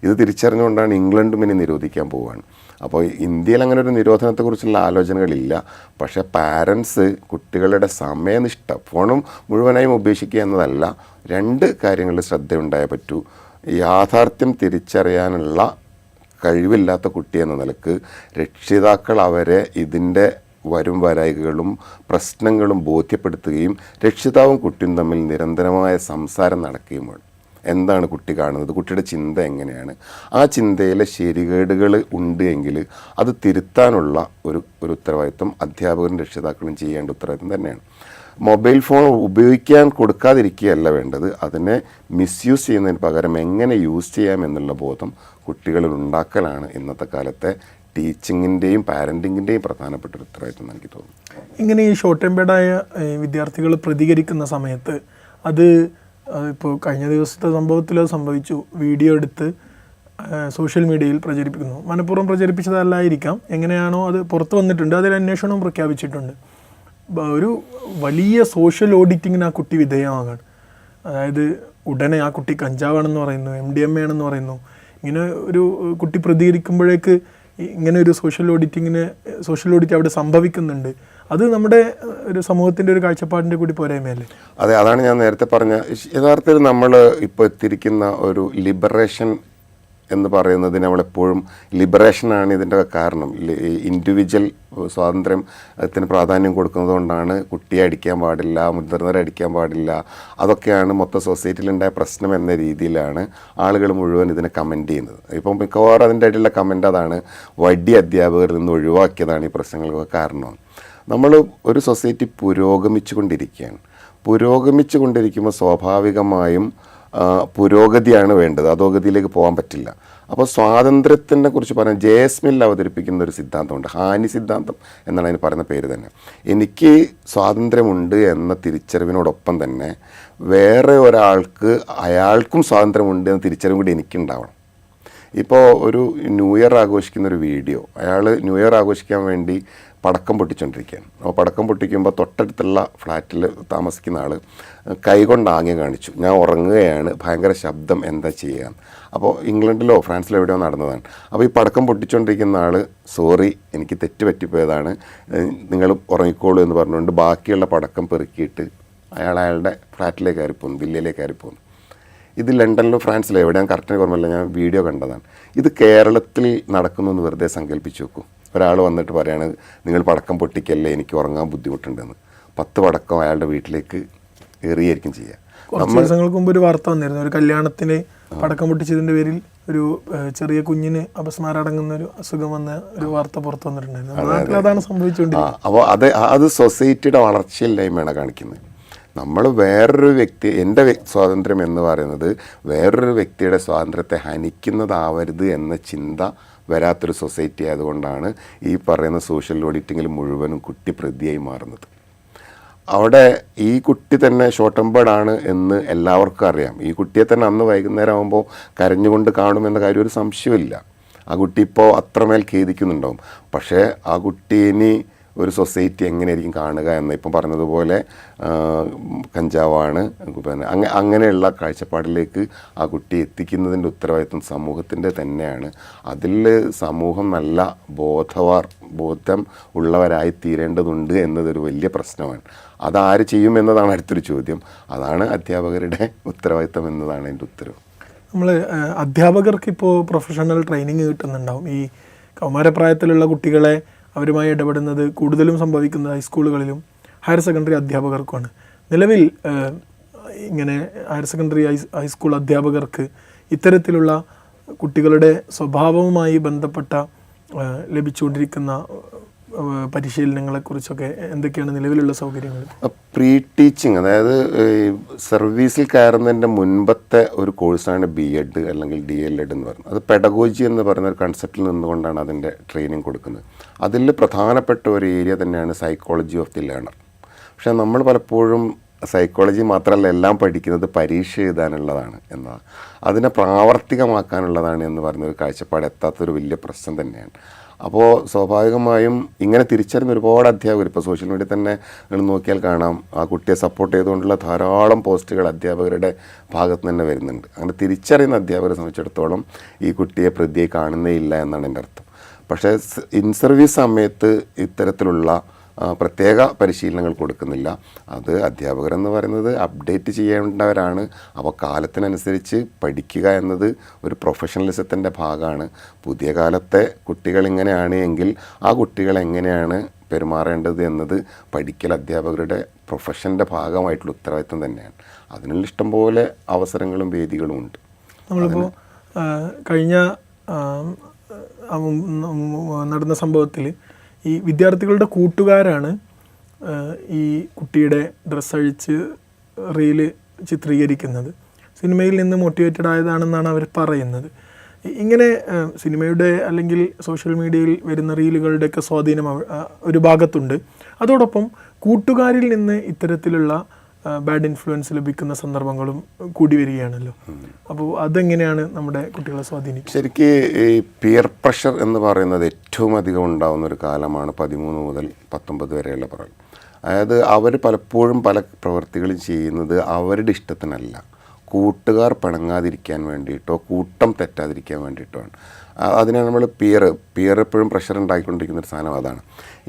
ഇത് തിരിച്ചറിഞ്ഞുകൊണ്ടാണ് ഇംഗ്ലണ്ടും ഇനി നിരോധിക്കാൻ പോവുകയാണ്. അപ്പോൾ ഇന്ത്യയിൽ അങ്ങനെ ഒരു നിരോധനത്തെക്കുറിച്ചുള്ള ആലോചനകളില്ല. പക്ഷേ പാരൻസ് കുട്ടികളുടെ സമയനിഷ്ഠ, ഫോണും മുഴുവനായും ഉപേക്ഷിക്കുക എന്നതല്ല, 2 കാര്യങ്ങളിൽ ശ്രദ്ധയുണ്ടായേ പറ്റൂ. യാഥാർത്ഥ്യം തിരിച്ചറിയാനുള്ള കഴിവില്ലാത്ത കുട്ടി എന്ന നിലക്ക് രക്ഷിതാക്കൾ അവരെ ഇതിൻ്റെ വരും വരായികളും പ്രശ്നങ്ങളും ബോധ്യപ്പെടുത്തുകയും രക്ഷിതാവും കുട്ടിയും തമ്മിൽ നിരന്തരമായ സംസാരം നടക്കുകയും വേണം. എന്താണ് കുട്ടി കാണുന്നത്, കുട്ടിയുടെ ചിന്ത എങ്ങനെയാണ്, ആ ചിന്തയിലെ ശരികേടുകൾ ഉണ്ട് എങ്കിൽ അത് തിരുത്താനുള്ള ഒരു ഉത്തരവാദിത്വം അധ്യാപകരും രക്ഷിതാക്കളും ചെയ്യേണ്ട ഉത്തരവാദിത്വം തന്നെയാണ്. മൊബൈൽ ഫോൺ ഉപയോഗിക്കാൻ കൊടുക്കാതിരിക്കുകയല്ല വേണ്ടത്, അതിനെ മിസ്യൂസ് ചെയ്യുന്നതിന് പകരം എങ്ങനെ യൂസ് ചെയ്യാം എന്നുള്ള ബോധം കുട്ടികളിൽ ഉണ്ടാക്കലാണ് ഇന്നത്തെ കാലത്തെ ടീച്ചിങ്ങിൻ്റെയും പാരൻറ്റിങ്ങിൻ്റെയും പ്രധാനപ്പെട്ട ഒരു ഉത്തരവാദിത്വം എന്ന് എനിക്ക് തോന്നുന്നു. ഇങ്ങനെ ഈ ഷോർട്ട് ടെമ്പേർഡായ വിദ്യാർത്ഥികൾ പ്രതികരിക്കുന്ന സമയത്ത് അത് ഇപ്പോൾ കഴിഞ്ഞ ദിവസത്തെ സംഭവത്തിൽ അത് സംഭവിച്ചു. വീഡിയോ എടുത്ത് സോഷ്യൽ മീഡിയയിൽ പ്രചരിപ്പിക്കുന്നു. മനഃപൂർവ്വം പ്രചരിപ്പിച്ചതല്ലായിരിക്കാം, എങ്ങനെയാണോ അത് പുറത്ത് വന്നിട്ടുണ്ട്, അതിൽ അന്വേഷണവും പ്രഖ്യാപിച്ചിട്ടുണ്ട്. ഒരു വലിയ സോഷ്യൽ ഓഡിറ്റിങ്ങിന് ആ കുട്ടി വിധേയമാകാണ്. അതായത് ഉടനെ ആ കുട്ടി കഞ്ചാവാണെന്ന് പറയുന്നു, MDMA ആണെന്ന് പറയുന്നു. ഇങ്ങനെ ഒരു കുട്ടി പ്രതികരിക്കുമ്പോഴേക്ക് ഇങ്ങനെ ഒരു സോഷ്യൽ ഓഡിറ്റ് അവിടെ സംഭവിക്കുന്നുണ്ട്. അത് നമ്മുടെ ഒരു സമൂഹത്തിൻ്റെ ഒരു കാഴ്ചപ്പാടിൻ്റെ കൂടി പോരായ്മയല്ലേ? അതെ, അതാണ് ഞാൻ നേരത്തെ പറഞ്ഞ. യഥാർത്ഥത്തിൽ നമ്മൾ ഇപ്പോൾ എത്തിയിരിക്കുന്ന ഒരു ലിബറേഷൻ എന്ന് പറയുന്നതിന് നമ്മളെപ്പോഴും ലിബറേഷനാണ് ഇതിൻ്റെ കാരണം. ഇൻഡിവിജ്വൽ സ്വാതന്ത്ര്യത്തിന് പ്രാധാന്യം കൊടുക്കുന്നത് കൊണ്ടാണ് കുട്ടിയെ അടിക്കാൻ പാടില്ല, മുതിർന്നവരെ അടിക്കാൻ പാടില്ല, അതൊക്കെയാണ് മൊത്തം സൊസൈറ്റിയിലുണ്ടായ പ്രശ്നം എന്ന രീതിയിലാണ് ആളുകൾ മുഴുവൻ ഇതിനെ കമൻറ്റ് ചെയ്യുന്നത്. ഇപ്പം മിക്കവാറും അതിൻ്റെ ഇടയിലുള്ള കമൻ്റ് അതാണ്, വടി അധ്യാപകരിൽ നിന്ന് ഒഴിവാക്കിയതാണ് ഈ പ്രശ്നങ്ങൾക്ക് കാരണം. നമ്മൾ ഒരു സൊസൈറ്റി പുരോഗമിച്ചു കൊണ്ടിരിക്കുമ്പോൾ സ്വാഭാവികമായും പുരോഗതിയാണ് വേണ്ടത്, അധോഗതിയിലേക്ക് പോകാൻ പറ്റില്ല. അപ്പോൾ സ്വാതന്ത്ര്യത്തിനെ കുറിച്ച് പറയാൻ JS മിൽ അവതരിപ്പിക്കുന്ന ഒരു സിദ്ധാന്തമുണ്ട്, ഹാനി സിദ്ധാന്തം എന്നാണ് അതിന് പറയുന്ന പേര് തന്നെ. എനിക്ക് സ്വാതന്ത്ര്യമുണ്ട് എന്ന തിരിച്ചറിവിനോടൊപ്പം തന്നെ വേറെ ഒരാൾക്കും സ്വാതന്ത്ര്യമുണ്ട് എന്ന തിരിച്ചറിവും കൂടി എനിക്കുണ്ടാവണം. ഇപ്പോൾ ഒരു ന്യൂ ഇയർ ആഘോഷിക്കുന്ന ഒരു വീഡിയോ, അയാൾ ന്യൂ ഇയർ ആഘോഷിക്കാൻ വേണ്ടി പടക്കം പൊട്ടിച്ചുകൊണ്ടിരിക്കുകയാണ്. അപ്പോൾ പടക്കം പൊട്ടിക്കുമ്പോൾ തൊട്ടടുത്തുള്ള ഫ്ലാറ്റിൽ താമസിക്കുന്ന ആൾ കൈകൊണ്ട് ആംഗ്യം കാണിച്ചു, ഞാൻ ഉറങ്ങുകയാണ്, ഭയങ്കര ശബ്ദം, എന്താ ചെയ്യുക. അപ്പോൾ ഇംഗ്ലണ്ടിലോ ഫ്രാൻസിലോ എവിടെയോ നടന്നതാണ്. അപ്പോൾ ഈ പടക്കം പൊട്ടിച്ചുകൊണ്ടിരിക്കുന്ന ആൾ സോറി എനിക്ക് തെറ്റ് പറ്റിപ്പോയതാണ്, നിങ്ങൾ ഉറങ്ങിക്കോളൂ എന്ന് പറഞ്ഞുകൊണ്ട് ബാക്കിയുള്ള പടക്കം പെറുക്കിയിട്ട് അയാളുടെ ഫ്ലാറ്റിലേക്ക് കയറിപ്പോന്നു, വില്ലയിലേക്ക് കയറിപ്പോന്നു. ഇത് ലണ്ടനിലോ ഫ്രാൻസിലോ എവിടെയാണ് കറക്റ്റിന് ഓർമ്മയില്ല, ഞാൻ വീഡിയോ കണ്ടതാണ്. ഇത് കേരളത്തിൽ നടക്കുന്നു എന്ന് വെറുതെ സങ്കല്പിച്ച് നോക്കൂ. ഒരാൾ വന്നിട്ട് പറയാണ് നിങ്ങൾ പടക്കം പൊട്ടിക്കല്ലേ, എനിക്ക് ഉറങ്ങാൻ ബുദ്ധിമുട്ടുണ്ടെന്ന്. 10 പടക്കം അയാളുടെ വീട്ടിലേക്ക് എറിയായിരിക്കും ചെയ്യുക. കുറച്ച് ദിവസങ്ങൾക്ക് മുമ്പ് ഒരു വാർത്ത വന്നിരുന്നു, ഒരു കല്യാണത്തിന് പടക്കം പൊട്ടിച്ചതിൻ്റെ പേരിൽ ഒരു ചെറിയ കുഞ്ഞിന് അപസ്മാരം അടങ്ങുന്ന ഒരു അസുഖം വന്ന ഒരു വാർത്ത പുറത്തു വന്നിട്ടുണ്ടായിരുന്നു. നാട്ടിൽ അതാണ് സംഭവിച്ചുകൊണ്ടിരിക്കുന്നത്. അപ്പോൾ അത് സൊസൈറ്റിയുടെ വളർച്ചയില്ലായ്മയാണ് കാണിക്കുന്നത്. നമ്മൾ വേറൊരു വ്യക്തി, എൻ്റെ സ്വാതന്ത്ര്യം എന്ന് പറയുന്നത് വേറൊരു വ്യക്തിയുടെ സ്വാതന്ത്ര്യത്തെ ഹനിക്കുന്നതാവരുത് എന്ന ചിന്ത വരാത്തൊരു സൊസൈറ്റി ആയതുകൊണ്ടാണ് ഈ പറയുന്ന സോഷ്യൽ ഓഡിറ്റിങ്ങിൽ മുഴുവനും കുട്ടി പ്രതിയായി മാറുന്നത്. അവിടെ ഈ കുട്ടി തന്നെ ഷോർട്ട് ടെമ്പേർഡാണ് എന്ന് എല്ലാവർക്കും അറിയാം. ഈ കുട്ടിയെ തന്നെ അന്ന് വൈകുന്നേരം ആകുമ്പോൾ കരഞ്ഞുകൊണ്ട് കാണുമെന്ന കാര്യം ഒരു സംശയമില്ല. ആ കുട്ടി ഇപ്പോൾ അത്രമേൽ ഖേദിക്കുന്നുണ്ടാവും. പക്ഷേ ആ കുട്ടി ഇനി ഒരു സൊസൈറ്റി എങ്ങനെയായിരിക്കും കാണുക എന്ന് ഇപ്പം പറഞ്ഞതുപോലെ കഞ്ചാവാണ് പിന്നെ അങ്ങനെയുള്ള കാഴ്ചപ്പാടിലേക്ക് ആ കുട്ടി എത്തിക്കുന്നതിൻ്റെ ഉത്തരവാദിത്വം സമൂഹത്തിൻ്റെ തന്നെയാണ്. അതിൽ സമൂഹം നല്ല ബോധം ഉള്ളവരായി തീരേണ്ടതുണ്ട് എന്നതൊരു വലിയ പ്രശ്നമാണ്. അതാര് ചെയ്യുമെന്നതാണ് അടുത്തൊരു ചോദ്യം. അതാണ് അധ്യാപകരുടെ ഉത്തരവാദിത്വം എന്നതാണ് എൻ്റെ ഉത്തരവ്. നമ്മൾ അധ്യാപകർക്ക് ഇപ്പോൾ പ്രൊഫഷണൽ ട്രെയിനിങ് കിട്ടുന്നുണ്ടാവും. ഈ കൗമാരപ്രായത്തിലുള്ള കുട്ടികളെ അവരുമായി ഇടപെടുന്നത് കൂടുതലും സംഭവിക്കുന്നത് ഹൈസ്കൂളുകളിലും ഹയർ സെക്കൻഡറി അധ്യാപകർക്കുമാണ്. നിലവിൽ ഇങ്ങനെ ഹയർ സെക്കൻഡറി ഹൈസ്കൂൾ അധ്യാപകർക്ക് ഇത്തരത്തിലുള്ള കുട്ടികളുടെ സ്വഭാവവുമായി ബന്ധപ്പെട്ട ലഭിച്ചുകൊണ്ടിരിക്കുന്ന പരിശീലനങ്ങളെക്കുറിച്ചൊക്കെ എന്തൊക്കെയാണ് നിലവിലുള്ള സൗകര്യങ്ങൾ? പ്രീ ടീച്ചിങ്, അതായത് സർവീസിൽ കയറുന്നതിൻ്റെ മുൻപത്തെ ഒരു കോഴ്സാണ് BEd അല്ലെങ്കിൽ DLEd എന്ന് പറയുന്നത്. അത് പെഡഗോജി എന്ന് പറയുന്ന ഒരു കൺസെപ്റ്റിൽ നിന്നുകൊണ്ടാണ് അതിൻ്റെ ട്രെയിനിങ് കൊടുക്കുന്നത്. അതിൽ പ്രധാനപ്പെട്ട ഒരു ഏരിയ തന്നെയാണ് സൈക്കോളജി ഓഫ് ദി ലേണർ. പക്ഷേ നമ്മൾ പലപ്പോഴും സൈക്കോളജി മാത്രമല്ല എല്ലാം പഠിക്കുന്നത് പരീക്ഷ എഴുതാനുള്ളതാണ് എന്നതാണ്, അതിനെ പ്രാവർത്തികമാക്കാനുള്ളതാണ് എന്ന് പറയുന്ന ഒരു കാഴ്ചപ്പാട് എത്താത്തൊരു വലിയ പ്രശ്നം തന്നെയാണ്. അപ്പോൾ സ്വാഭാവികമായും ഇങ്ങനെ തിരിച്ചറിയുന്ന ഒരുപാട് അധ്യാപകർ ഇപ്പോൾ സോഷ്യൽ മീഡിയ തന്നെ നിങ്ങൾ നോക്കിയാൽ കാണാം, ആ കുട്ടിയെ സപ്പോർട്ട് ചെയ്തുകൊണ്ടുള്ള ധാരാളം പോസ്റ്റുകൾ അധ്യാപകരുടെ ഭാഗത്ത് തന്നെ വരുന്നുണ്ട്. അങ്ങനെ തിരിച്ചറിയുന്ന അധ്യാപകരെ സംബന്ധിച്ചിടത്തോളം ഈ കുട്ടിയെ പ്രതിയായി കാണുന്നേ ഇല്ല എന്നാണ് എൻ്റെ അർത്ഥം. പക്ഷേ ഇൻ സർവീസ് സമയത്ത് ഇത്തരത്തിലുള്ള പ്രത്യേക പരിശീലനങ്ങൾ കൊടുക്കുന്നില്ല. അത് അധ്യാപകരെന്ന് പറയുന്നത് അപ്ഡേറ്റ് ചെയ്യേണ്ടവരാണ്. അപ്പോൾ കാലത്തിനനുസരിച്ച് പഠിക്കുക എന്നത് ഒരു പ്രൊഫഷണലിസത്തിൻ്റെ ഭാഗമാണ്. പുതിയ കാലത്തെ കുട്ടികൾ ഇങ്ങനെയാണ് എങ്കിൽ ആ കുട്ടികൾ എങ്ങനെയാണ് പെരുമാറേണ്ടത് എന്നത് പഠിക്കൽ അധ്യാപകരുടെ പ്രൊഫഷൻ്റെ ഭാഗമായിട്ടുള്ള ഉത്തരവാദിത്വം തന്നെയാണ്. അതിനുള്ള ഇഷ്ടംപോലെ അവസരങ്ങളും വേദികളും ഉണ്ട്. നമ്മളിപ്പോൾ കഴിഞ്ഞ നടന്ന സംഭവത്തിൽ ഈ വിദ്യാർത്ഥികളുടെ കൂട്ടുകാരാണ് ഈ കുട്ടിയുടെ ഡ്രസ്സ് അഴിച്ച് റീല് ചിത്രീകരിക്കുന്നത്. സിനിമയിൽ നിന്ന് മോട്ടിവേറ്റഡ് ആയതാണെന്നാണ് അവർ പറയുന്നത്. ഇങ്ങനെ സിനിമയുടെ അല്ലെങ്കിൽ സോഷ്യൽ മീഡിയയിൽ വരുന്ന റീലുകളുടെയൊക്കെ സ്വാധീനം ഒരു ഭാഗത്തുണ്ട്. അതോടൊപ്പം കൂട്ടുകാരിൽ നിന്ന് ഇത്തരത്തിലുള്ള ബാഡ് ഇൻഫ്ലുവൻസ് ലഭിക്കുന്ന സന്ദർഭങ്ങളും കൂടി വരികയാണല്ലോ. അപ്പോൾ അതെങ്ങനെയാണ് നമ്മുടെ കുട്ടികളെ സ്വാധീനിക്കുക? ശരിക്കും ഈ പിയർ പ്രഷർ എന്ന് പറയുന്നത് ഏറ്റവും അധികം ഉണ്ടാകുന്ന ഒരു കാലമാണ് 13 മുതൽ 19 വരെയുള്ള പ്രായം. അതായത് അവർ പലപ്പോഴും പല പ്രവൃത്തികളും ചെയ്യുന്നത് അവരുടെ ഇഷ്ടത്തിനല്ല, കൂട്ടുകാർ പിണങ്ങാതിരിക്കാൻ വേണ്ടിയിട്ടോ കൂട്ടം തെറ്റാതിരിക്കാൻ വേണ്ടിയിട്ടോ ആണ്. അതിനെ നമ്മൾ പിയർ എപ്പോഴും പ്രഷർ ഉണ്ടാക്കിക്കൊണ്ടിരിക്കുന്ന ഒരു സാധനം അതാണ്.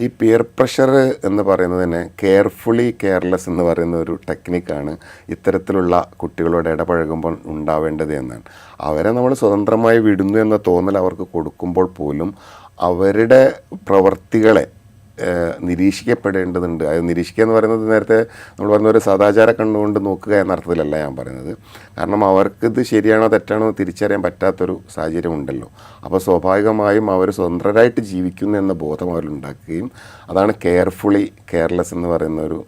ഈ പിയർ പ്രഷർ എന്ന് പറയുന്നത് തന്നെ കെയർഫുള്ളി കെയർലെസ് എന്ന് പറയുന്ന ഒരു ടെക്നിക്കാണ് ഇത്തരത്തിലുള്ള കുട്ടികളോട് ഇടപഴകുമ്പോൾ ഉണ്ടാവേണ്ടത് എന്നാണ്. അവരെ നമ്മൾ സ്വതന്ത്രമായി വിടുന്നു എന്ന തോന്നൽ അവർക്ക് കൊടുക്കുമ്പോൾ പോലും അവരുടെ പ്രവർത്തികളെ നിരീക്ഷിക്കപ്പെടേണ്ടതുണ്ട്. അത് നിരീക്ഷിക്കുക എന്ന് പറയുന്നത് നേരത്തെ നമ്മൾ പറഞ്ഞ ഒരു സദാചാര കണ്ണുകൊണ്ട് നോക്കുക എന്ന അർത്ഥത്തിലല്ല ഞാൻ പറയുന്നത്. കാരണം അവർക്കിത് ശരിയാണോ തെറ്റാണോ തിരിച്ചറിയാൻ പറ്റാത്തൊരു സാഹചര്യം ഉണ്ടല്ലോ. അപ്പോൾ സ്വാഭാവികമായും അവർ സ്വതന്ത്രരായിട്ട് ജീവിക്കുന്നു എന്ന ബോധം അവരുണ്ടാക്കുകയും അതാണ് കെയർഫുള്ളി കെയർലെസ് എന്ന് പറയുന്ന ഒരു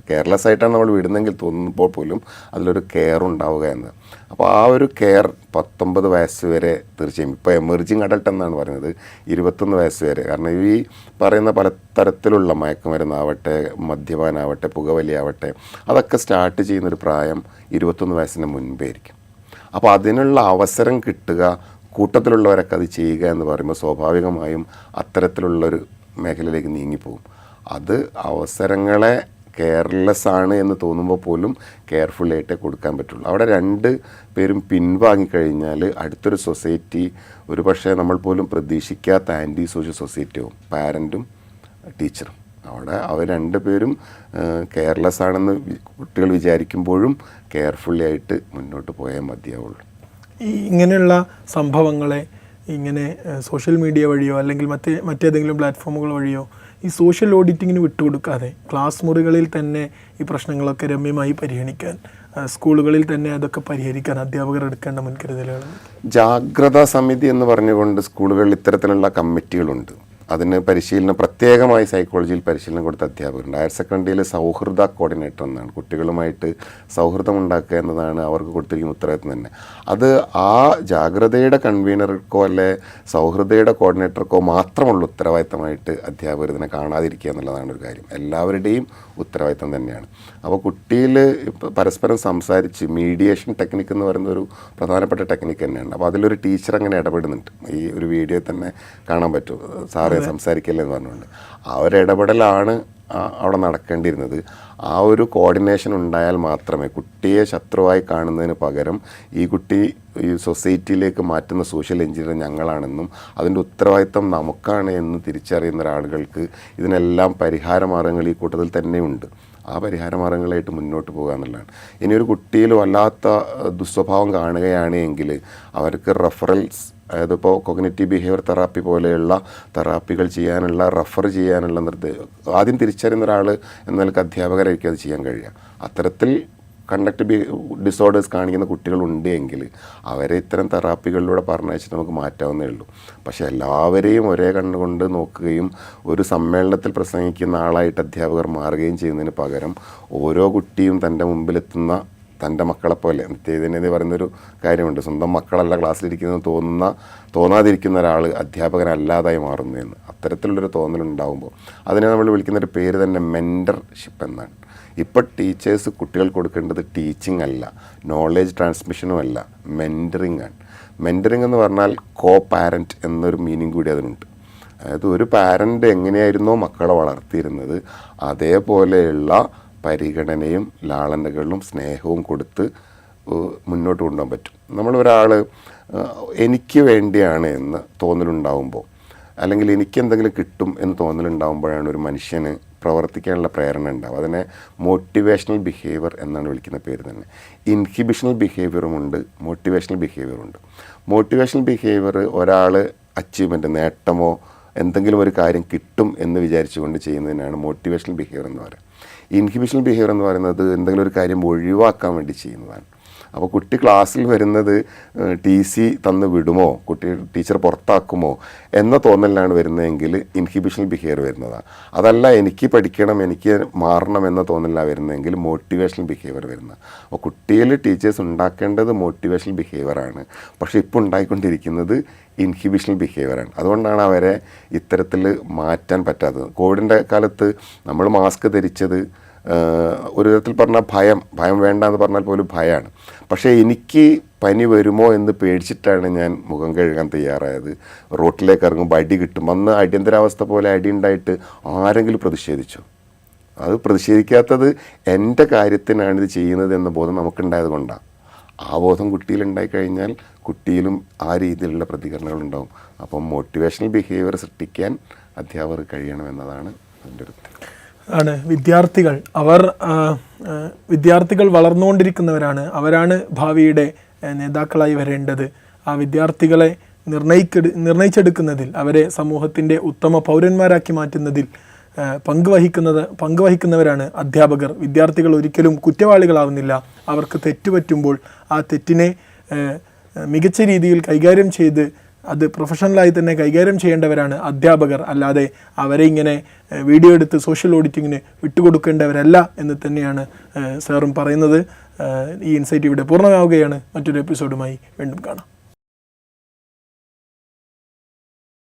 കെയർലെസ് ആയിട്ടാണ് നമ്മൾ വിടുന്നെങ്കിൽ തോന്നുമ്പോൾ പോലും അതിലൊരു കെയർ ഉണ്ടാവുക എന്ന്. അപ്പോൾ ആ ഒരു കെയർ 19 വയസ്സ് വരെ തീർച്ചയായും, ഇപ്പോൾ എമർജിങ് അഡൾട്ട് എന്നാണ് പറയുന്നത് 21 വയസ്സ് വരെ. കാരണം ഈ പറയുന്ന പലതരത്തിലുള്ള മയക്കുമരുന്നാവട്ടെ, മദ്യപാനാവട്ടെ, പുകവലിയാവട്ടെ, അതൊക്കെ സ്റ്റാർട്ട് ചെയ്യുന്നൊരു പ്രായം 21 വയസ്സിന് മുൻപേ ആയിരിക്കും. അപ്പോൾ അതിനുള്ള അവസരം കിട്ടുക കൂട്ടത്തിലുള്ളവരൊക്കെ അത് ചെയ്യുക എന്ന് പറയുമ്പോൾ സ്വാഭാവികമായും അത്തരത്തിലുള്ളൊരു മേഖലയിലേക്ക് നീങ്ങിപ്പോകും. അത് അവസരങ്ങളെ കെയർലെസ് ആണ് എന്ന് തോന്നുമ്പോൾ പോലും കെയർഫുള്ളായിട്ടേ കൊടുക്കാൻ പറ്റുള്ളൂ. അവിടെ 2 പേരും പിൻവാങ്ങിക്കഴിഞ്ഞാൽ അടുത്തൊരു സൊസൈറ്റി ഒരു പക്ഷേ നമ്മൾ പോലും പ്രതീക്ഷിക്കാത്ത ആൻറ്റി സോഷ്യൽ സൊസൈറ്റിയാവും, പാരൻറ്റും ടീച്ചറും. അവിടെ അവർ 2 പേരും കെയർലെസ് ആണെന്ന് കുട്ടികൾ വിചാരിക്കുമ്പോഴും കെയർഫുള്ളി ആയിട്ട് മുന്നോട്ട് പോയാൽ മതിയാവുള്ളൂ. ഈ ഇങ്ങനെയുള്ള സംഭവങ്ങളെ ഇങ്ങനെ സോഷ്യൽ മീഡിയ വഴിയോ അല്ലെങ്കിൽ മറ്റേതെങ്കിലും പ്ലാറ്റ്ഫോമുകൾ വഴിയോ ഈ സോഷ്യൽ ഓഡിറ്റിങ്ങിന് വിട്ടുകൊടുക്കാതെ ക്ലാസ് മുറികളിൽ തന്നെ ഈ പ്രശ്നങ്ങളൊക്കെ രമ്യമായി പരിഗണിക്കാൻ, സ്കൂളുകളിൽ തന്നെ അതൊക്കെ പരിഹരിക്കാൻ അധ്യാപകർ എടുക്കേണ്ട മുൻകരുതലുകൾ. ജാഗ്രതാ സമിതി എന്ന് പറഞ്ഞുകൊണ്ട് സ്കൂളുകളിൽ ഇത്തരത്തിലുള്ള കമ്മിറ്റികളുണ്ട്. അതിന് പ്രത്യേകമായി സൈക്കോളജിയിൽ പരിശീലനം കൊടുത്ത അധ്യാപകരുണ്ട്. ഹയർ സെക്കൻഡറിയിൽ സൗഹൃദ കോർഡിനേറ്റർ എന്നാണ്, കുട്ടികളുമായിട്ട് സൗഹൃദം ഉണ്ടാക്കുക എന്നതാണ് അവർക്ക് കൊടുത്തിരിക്കുന്ന ഉത്തരവാദിത്വം തന്നെ. അത് ആ ജാഗ്രതയുടെ കൺവീനർക്കോ അല്ലെ സൗഹൃദയുടെ കോർഡിനേറ്റർക്കോ മാത്രമുള്ള ഉത്തരവാദിത്തമായിട്ട് അധ്യാപകർ ഇതിനെ കാണാതിരിക്കുക എന്നുള്ളതാണ് ഒരു കാര്യം. എല്ലാവരുടെയും ഉത്തരവാദിത്തം തന്നെയാണ്. അപ്പോൾ കുട്ടിയിൽ പരസ്പരം സംസാരിച്ച് മീഡിയേഷൻ ടെക്നിക്ക് എന്ന് പറയുന്ന ഒരു പ്രധാനപ്പെട്ട ടെക്നിക്ക് തന്നെയാണ്. അപ്പോൾ അതിലൊരു ടീച്ചർ അങ്ങനെ ഇടപെടുന്നുണ്ട്. ഈ ഒരു വീഡിയോയിൽ തന്നെ കാണാൻ പറ്റും, സാറേ സംസാരിക്കല്ലേ എന്ന് പറഞ്ഞുകൊണ്ട്. ആ ഒരു ഇടപെടലാണ് അവിടെ നടക്കേണ്ടിയിരുന്നത്. ആ ഒരു കോർഡിനേഷൻ ഉണ്ടായാൽ മാത്രമേ കുട്ടിയെ ശത്രുവായി കാണുന്നതിന് പകരം ഈ കുട്ടി ഈ സൊസൈറ്റിയിലേക്ക് മാറ്റുന്ന സോഷ്യൽ എഞ്ചിനീയർ ഞങ്ങളാണെന്നും അതിൻ്റെ ഉത്തരവാദിത്തം നമുക്കാണ് എന്ന് തിരിച്ചറിയുന്ന ഒരാളുകൾക്ക് ഇതിനെല്ലാം പരിഹാര മാർഗ്ഗങ്ങൾ ഈ കൂട്ടത്തിൽ തന്നെയുണ്ട്. ആ പരിഹാര മാർഗ്ഗങ്ങളായിട്ട് മുന്നോട്ട് പോകുക എന്നുള്ളതാണ്. ഇനി ഒരു കുട്ടിയിൽ വല്ലാത്ത ദുസ്വഭാവം കാണുകയാണ് എങ്കിൽ അവർക്ക് റെഫറൽസ്, അതായത് ഇപ്പോൾ കോഗ്നിറ്റീവ് ബിഹേവിയർ തെറാപ്പി പോലെയുള്ള തെറാപ്പികൾ ചെയ്യാനുള്ള റെഫർ ചെയ്യാനുള്ള ആദ്യം തിരിച്ചറിയുന്ന ഒരാൾ എന്ന നിലക്ക് അധ്യാപകരായിരിക്കും അത് ചെയ്യാൻ കഴിയുക. അത്തരത്തിൽ കണ്ടക്ട് ഡിസോർഡേഴ്സ് കാണിക്കുന്ന കുട്ടികളുണ്ട് എങ്കിൽ അവരെ ഇത്തരം തെറാപ്പികളിലൂടെ പറഞ്ഞയച്ചിട്ട് നമുക്ക് മാറ്റാവുന്നേ ഉള്ളൂ. പക്ഷേ എല്ലാവരെയും ഒരേ കണ്ണുകൊണ്ട് നോക്കുകയും ഒരു സമ്മേളനത്തിൽ പ്രസംഗിക്കുന്ന ആളായിട്ട് അധ്യാപകർ മാറുകയും ചെയ്യുന്നതിന് പകരം ഓരോ കുട്ടിയും തൻ്റെ മുമ്പിലെത്തുന്ന തൻ്റെ മക്കളെപ്പോലെ നിത്യചൈതന്യത പറയുന്നൊരു കാര്യമുണ്ട്. സ്വന്തം മക്കളല്ല ക്ലാസ്സിലിരിക്കുന്നത് തോന്നാതിരിക്കുന്ന ഒരാൾ അധ്യാപകനല്ലാതായി മാറുന്നതെന്ന്. അത്തരത്തിലുള്ളൊരു തോന്നലുണ്ടാകുമ്പോൾ അതിനെ നമ്മൾ വിളിക്കുന്നൊരു പേര് തന്നെ മെൻറ്റർഷിപ്പ് എന്നാണ്. ഇപ്പോൾ ടീച്ചേഴ്സ് കുട്ടികൾ കൊടുക്കേണ്ടത് ടീച്ചിങ് അല്ല, നോളേജ് ട്രാൻസ്മിഷനും അല്ല, മെൻറ്ററിങ് ആണ്. മെൻറ്ററിങ് എന്ന് പറഞ്ഞാൽ കോ പാരൻറ്റ് എന്നൊരു മീനിങ് കൂടി അതിനുണ്ട്. അതായത് ഒരു പാരൻ്റ് എങ്ങനെയായിരുന്നോ മക്കളെ വളർത്തിയിരുന്നത് അതേപോലെയുള്ള പരിഗണനയും ലാളനകളും സ്നേഹവും കൊടുത്ത് മുന്നോട്ട് കൊണ്ടുപോകാൻ പറ്റും. നമ്മളൊരാൾ എനിക്ക് വേണ്ടിയാണ് എന്ന് തോന്നലുണ്ടാവുമ്പോൾ, അല്ലെങ്കിൽ എനിക്ക് എന്തെങ്കിലും കിട്ടും എന്ന് തോന്നലുണ്ടാകുമ്പോഴാണ് ഒരു മനുഷ്യന് പ്രവർത്തിക്കാനുള്ള പ്രേരണ ഉണ്ടാവും. അതിനെ മോട്ടിവേഷണൽ ബിഹേവിയർ എന്നാണ് വിളിക്കുന്ന പേര് തന്നെ. ഇൻഹിബിഷണൽ ബിഹേവിയറുമുണ്ട്, മോട്ടിവേഷണൽ ബിഹേവിയറുണ്ട്. മോട്ടിവേഷണൽ ബിഹേവിയർ ഒരാൾ അച്ചീവ്മെൻറ്റ്, നേട്ടമോ എന്തെങ്കിലും ഒരു കാര്യം കിട്ടും എന്ന് വിചാരിച്ചുകൊണ്ട് ചെയ്യുന്നതിനാണ് മോട്ടിവേഷണൽ ബിഹേവിയർ എന്ന് പറയുന്നത്. ഇൻഹിബിഷണൽ ബിഹേവിയർ എന്ന് പറയുന്നത് എന്തെങ്കിലും ഒരു കാര്യം ഒഴിവാക്കാൻ വേണ്ടി ചെയ്യുന്നതാണ്. അപ്പോൾ കുട്ടി ക്ലാസ്സിൽ വരുന്നത് TC തന്ന് വിടുമോ, ടീച്ചർ പുറത്താക്കുമോ എന്ന തോന്നലിലാണ് വരുന്നതെങ്കിൽ ഇൻഹിബിഷണൽ ബിഹേവിയർ വരുന്നതാണ്. അതല്ല എനിക്ക് പഠിക്കണം, എനിക്ക് മാറണം എന്ന തോന്നലിലാണ് വരുന്നതെങ്കിൽ മോട്ടിവേഷണൽ ബിഹേവിയർ വരുന്നത്. അപ്പോൾ കുട്ടിയിൽ ടീച്ചേഴ്സ് ഉണ്ടാക്കേണ്ടത് മോട്ടിവേഷണൽ ബിഹേവിയറാണ്. പക്ഷേ ഇപ്പോൾ ഉണ്ടായിക്കൊണ്ടിരിക്കുന്നത് ഇൻഹിബിഷണൽ ബിഹേവിയറാണ്. അതുകൊണ്ടാണ് അവരെ ഇത്തരത്തിൽ മാറ്റാൻ പറ്റാത്തത്. കോവിഡിൻ്റെ കാലത്ത് നമ്മൾ മാസ്ക് ധരിച്ചത് ഒരു വിധത്തിൽ പറഞ്ഞാൽ ഭയം വേണ്ട എന്ന് പറഞ്ഞാൽ പോലും ഭയമാണ്. പക്ഷേ എനിക്ക് പനി വരുമോ എന്ന് പേടിച്ചിട്ടാണ് ഞാൻ മുഖം കഴുകാൻ തയ്യാറായത്. റോട്ടിലേക്ക് ഇറങ്ങുമ്പോൾ അടി കിട്ടും. അന്ന് അടിയന്തരാവസ്ഥ പോലെ അടി ഉണ്ടായിട്ട് ആരെങ്കിലും പ്രതിഷേധിച്ചോ? അത് പ്രതിഷേധിക്കാത്തത് എൻ്റെ കാര്യത്തിനാണ് ഇത് ചെയ്യുന്നത് എന്ന ബോധം നമുക്കുണ്ടായത് കൊണ്ടാണ്. ആ ബോധം കുട്ടിയിലുണ്ടായിക്കഴിഞ്ഞാൽ കുട്ടിയിലും ആ രീതിയിലുള്ള പ്രതികരണങ്ങൾ ഉണ്ടാവും. അപ്പം മോട്ടിവേഷണൽ ബിഹേവിയർ സൃഷ്ടിക്കാൻ അധ്യാപകർ കഴിയണമെന്നതാണ് എൻ്റെ ഒരു ആണ്. വിദ്യാർത്ഥികൾ വളർന്നുകൊണ്ടിരിക്കുന്നവരാണ്. അവരാണ് ഭാവിയുടെ നേതാക്കളായി വരേണ്ടത്. ആ വിദ്യാർത്ഥികളെ നിർണയിച്ചെടുക്കുന്നതിൽ, അവരെ സമൂഹത്തിൻ്റെ ഉത്തമ പൗരന്മാരാക്കി മാറ്റുന്നതിൽ പങ്കുവഹിക്കുന്നവരാണ് അധ്യാപകർ. വിദ്യാർത്ഥികൾ ഒരിക്കലും കുറ്റവാളികളാവുന്നില്ല. അവർക്ക് തെറ്റുപറ്റുമ്പോൾ ആ തെറ്റിനെ മികച്ച രീതിയിൽ കൈകാര്യം ചെയ്ത് അത് പ്രൊഫഷണലായി തന്നെ കൈകാര്യം ചെയ്യേണ്ടവരാണ് അധ്യാപകർ. അല്ലാതെ അവരെ ഇങ്ങനെ വീഡിയോ എടുത്ത് സോഷ്യൽ ഓഡിറ്റിങ്ങിന് വിട്ടുകൊടുക്കേണ്ടവരല്ല എന്ന് തന്നെയാണ് സാറും പറയുന്നത്. ഈ ഇൻസൈറ്റ് ഇവിടെ പൂർണ്ണമാവുകയാണ്. മറ്റൊരു എപ്പിസോഡുമായി വീണ്ടും കാണാം.